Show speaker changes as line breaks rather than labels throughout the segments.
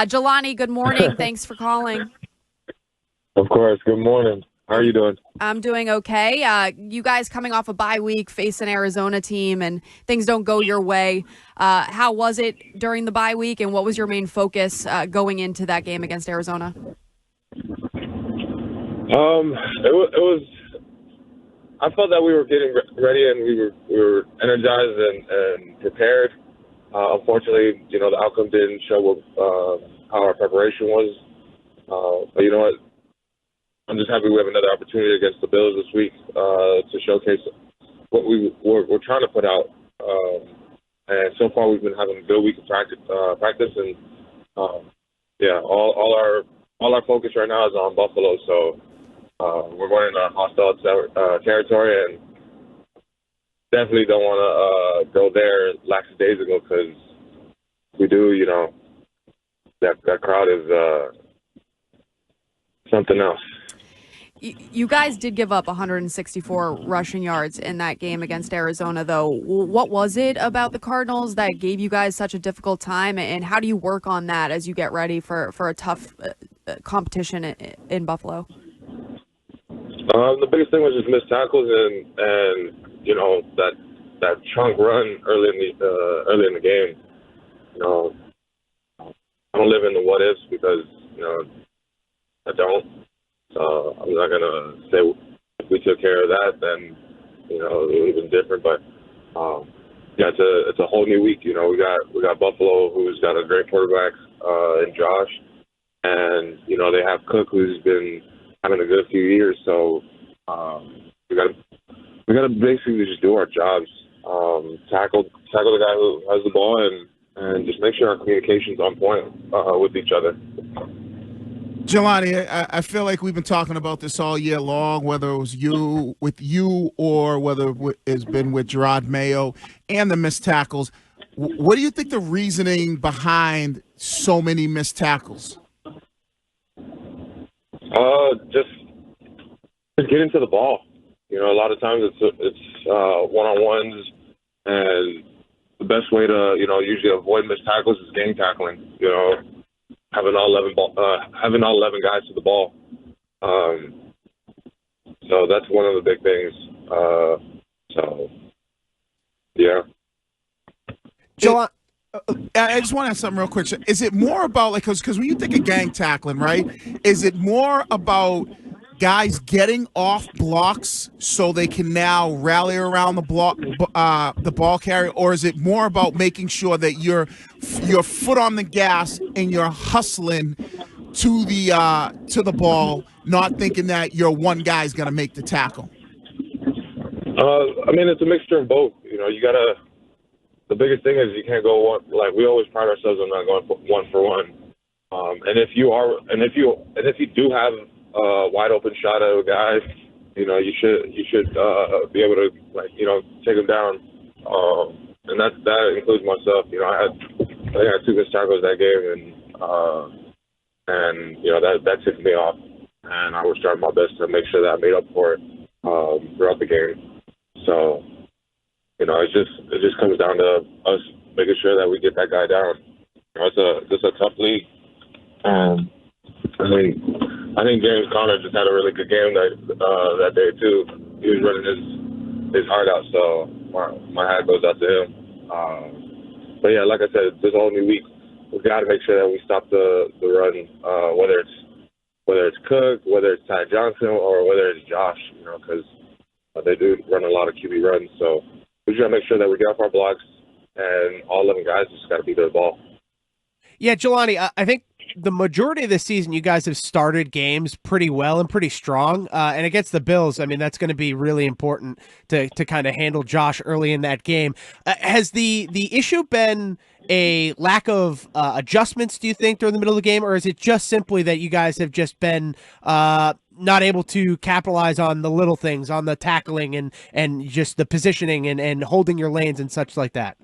Jahlani, good morning. Thanks for calling.
Of course. Good morning. How are you doing?
I'm doing okay. You guys coming off a bye week, face an Arizona team, and things don't go your way. How was it during the bye week, and what was your main focus going into that game against Arizona?
It was. I felt that we were getting ready and we were energized and prepared. Unfortunately, the outcome didn't show what, how our preparation was. But you know what? I'm just happy we have another opportunity against the Bills this week to showcase what we're trying to put out. And so far, we've been having a good week of practice, and yeah, all our focus right now is on Buffalo. So we're going in a hostile territory, and definitely don't want to go there lackadaisical because we do, that crowd is something else.
You guys did give up 164 rushing yards in that game against Arizona, though. What was it about the Cardinals that gave you guys such a difficult time, and how do you work on that as you get ready for a tough competition in Buffalo?
The biggest thing was just missed tackles and that chunk run early in the game. I don't live in the what ifs because I don't. I'm not gonna say if we took care of that, then it would have been different. But yeah, it's a whole new week. We got Buffalo, who's got a great quarterback in Josh, and they have Cook, who's been having a good few years. So we gotta basically just do our jobs, tackle the guy who has the ball, and just make sure our communication's on point with each other.
Jahlani, I feel like we've been talking about this all year long, whether it was with you or whether it's been with Gerard Mayo and the missed tackles. What do you think the reasoning behind so many missed tackles?
Just get into the ball. A lot of times it's one-on-ones, and the best way to usually avoid missed tackles is gang tackling. Having all 11 guys to the ball. So that's one of the big things. So yeah.
Joel, I just want to ask something real quick. Is it more about because when you think of gang tackling, right? Is it more about guys getting off blocks so they can now rally around the ball carrier, or is it more about making sure that your foot on the gas and you're hustling to the ball, not thinking that your one guy's going to make the tackle?
It's a mixture of both. You gotta. The biggest thing is you can't go one. Like we always pride ourselves on not going one for one. And if you do have a wide open shot at a guy, you should be able to take him down. And that includes myself. I think I had 2 missed tackles that game, and that ticked me off. And I was trying my best to make sure that I made up for it throughout the game. So it just comes down to us making sure that we get that guy down. It's a tough league, and I think James Conner just had a really good game that day too. He was running his heart out, so my hat goes out to him. But yeah, like I said, this whole new week, we've got to make sure that we stop the run, whether it's Cook, whether it's Ty Johnson, or whether it's Josh. Because they do run a lot of QB runs, so we just got to make sure that we get off our blocks, and all 11 guys just got to beat the ball.
Yeah, Jahlani, I think the majority of the season you guys have started games pretty well and pretty strong. And against the Bills, that's going to be really important to kind of handle Josh early in that game. Has the issue been a lack of adjustments, do you think, during the middle of the game? Or is it just simply that you guys have just been not able to capitalize on the little things, on the tackling and just the positioning and holding your lanes and such like that?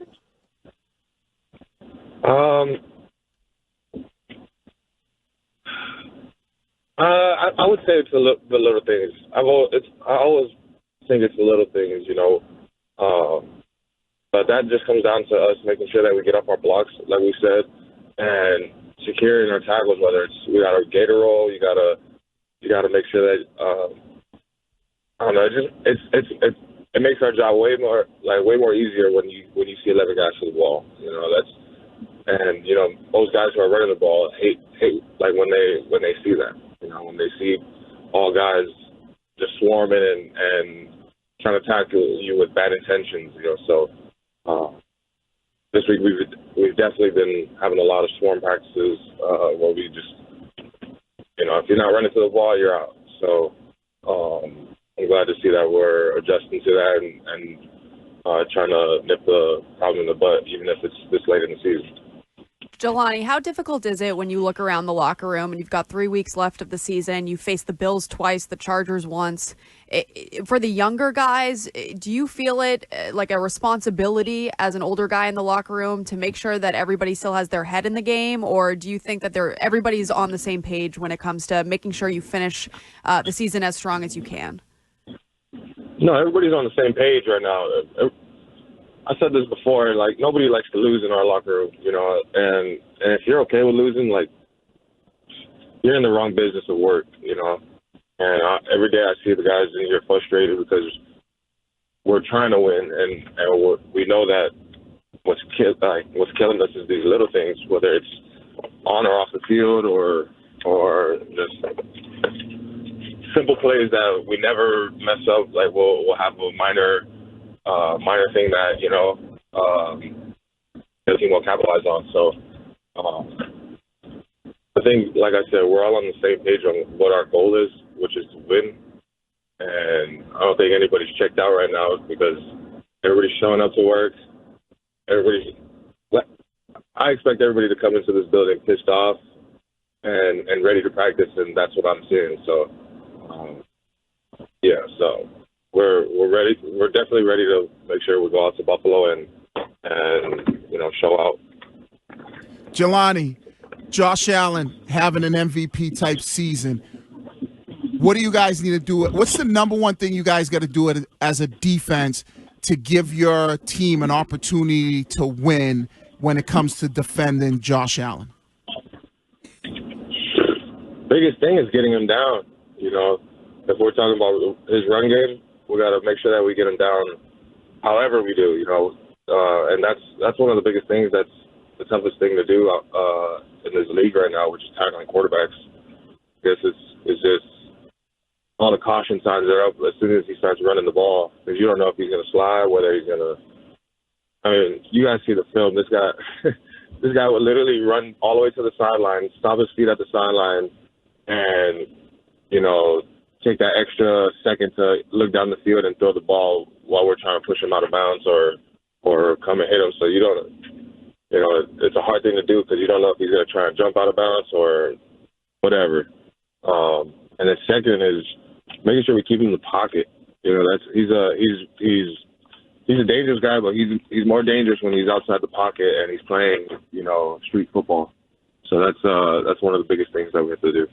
I would say it's the little things. I always think it's the little things, But that just comes down to us making sure that we get off our blocks, like we said, and secure in our tackles. Whether it's we got a gator roll, you gotta make sure that I don't know. It makes our job way more easier when you see 11 guys for the ball. And those guys who are running the ball hate like when they see that. When they see all guys just swarming and trying to tackle you with bad intentions. So this week we've definitely been having a lot of swarm practices where we just if you're not running to the ball, you're out. So I'm glad to see that we're adjusting to that and trying to nip the problem in the butt, even if it's this late in the season.
Jahlani, how difficult is it when you look around the locker room and you've got 3 weeks left of the season, you face the Bills twice, the Chargers once? For the younger guys, do you feel it like a responsibility as an older guy in the locker room to make sure that everybody still has their head in the game? Or do you think that everybody's on the same page when it comes to making sure you finish the season as strong as you can?
No, everybody's on the same page right now. I said this before, like, nobody likes to lose in our locker room, and if you're okay with losing, like, you're in the wrong business of work, and every day I see the guys in here frustrated because we're trying to win, and we know that what's killing us is these little things, whether it's on or off the field or just simple plays that we never mess up. Like, we'll have a minor thing that the team will capitalize on. So I think, like I said, we're all on the same page on what our goal is, which is to win. And I don't think anybody's checked out right now because everybody's showing up to work. I expect everybody to come into this building pissed off and ready to practice, and that's what I'm seeing. So so we're ready. We're definitely ready to make sure we go out to Buffalo and show out.
Jahlani, Josh Allen having an MVP type season. What do you guys need to do? What's the number one thing you guys got to do as a defense to give your team an opportunity to win when it comes to defending Josh Allen?
Biggest thing is getting him down. If we're talking about his run game, we got to make sure that we get him down however we do, and that's one of the biggest things. That's the toughest thing to do in this league right now, which is tackling quarterbacks. I guess it's just all the caution signs are up as soon as he starts running the ball, because you don't know if he's going to slide, whether he's going to. I mean, you guys see the film. This guy would literally run all the way to the sideline, stop his feet at the sideline, and take that extra second to look down the field and throw the ball while we're trying to push him out of bounds or come and hit him. So it's a hard thing to do because you don't know if he's going to try and jump out of bounds or whatever. And the second is making sure we keep him in the pocket. He's a dangerous guy, but he's more dangerous when he's outside the pocket and he's playing, street football. So that's one of the biggest things that we have to do.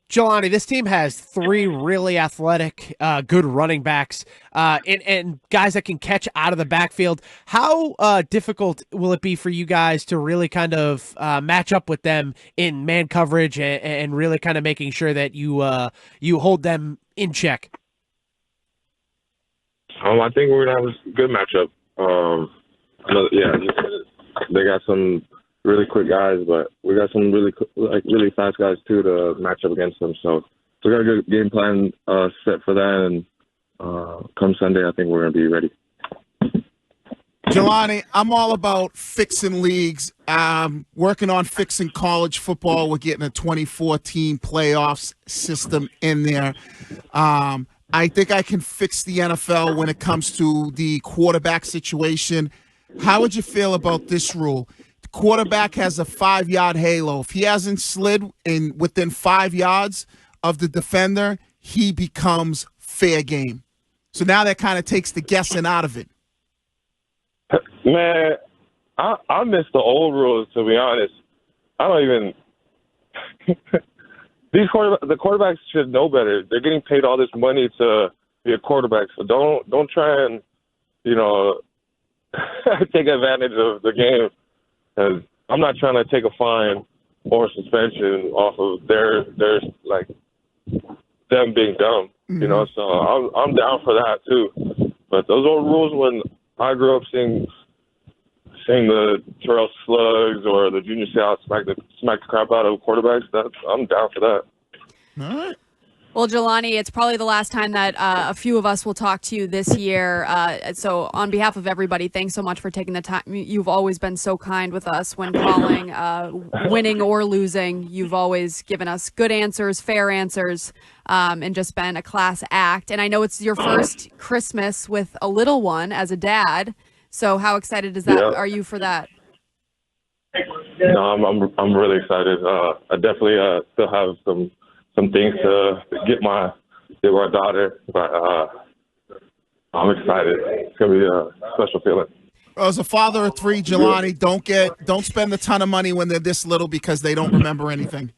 Jahlani, this team has 3 really athletic, good running backs, and guys that can catch out of the backfield. How difficult will it be for you guys to really kind of match up with them in man coverage and really kind of making sure that you hold them in check?
I think we're gonna have a good matchup. They got some really quick guys, but we got some really fast guys too to match up against them. So we got a good game plan set for that, and come Sunday, I think we're gonna be ready.
Jahlani, I'm all about fixing leagues. Working on fixing college football. We're getting a 2014 playoffs system in there. I think I can fix the NFL when it comes to the quarterback situation. How would you feel about this rule? The quarterback has a 5-yard halo. If he hasn't slid within 5 yards of the defender, he becomes fair game. So now that kind of takes the guessing out of it.
Man, I miss the old rules, to be honest. I don't even the quarterbacks should know better. They're getting paid all this money to be a quarterback, so don't try and take advantage of the game. 'Cause I'm not trying to take a fine or suspension off of their like them being dumb. You know, so I'm down for that too. But those old rules when I grew up seeing the Terrell Slugs or the Junior Seau smack the crap out of quarterbacks, I'm down for that.
All right.
Well, Jahlani, it's probably the last time that a few of us will talk to you this year. So on behalf of everybody, thanks so much for taking the time. You've always been so kind with us when calling, winning or losing. You've always given us good answers, fair answers, and just been a class act. And I know it's your first Christmas with a little one as a dad. So how excited are you for that?
No, I'm really excited. I definitely still have some things to get my daughter, but I'm excited. It's gonna be a special feeling.
Well, as a father of 3, Jahlani, don't spend a ton of money when they're this little because they don't remember anything.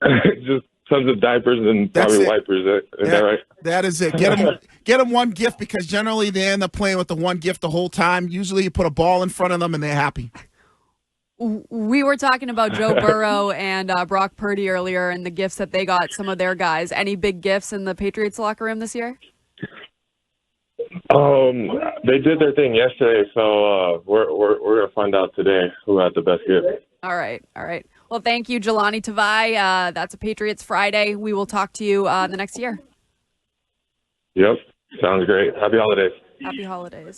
Just tons of diapers and probably wipers. Is that right?
That is it. Get them one gift because generally they end up playing with the one gift the whole time. Usually you put a ball in front of them and they're happy.
We were talking about Joe Burrow and Brock Purdy earlier and the gifts that they got, some of their guys. Any big gifts in the Patriots locker room this year?
They did their thing yesterday, so we're gonna find out today who had the best gift.
All right. Well, thank you, Jahlani Tavai. That's a Patriots Friday. We will talk to you the next year.
Yep, sounds great. Happy holidays.
Happy holidays.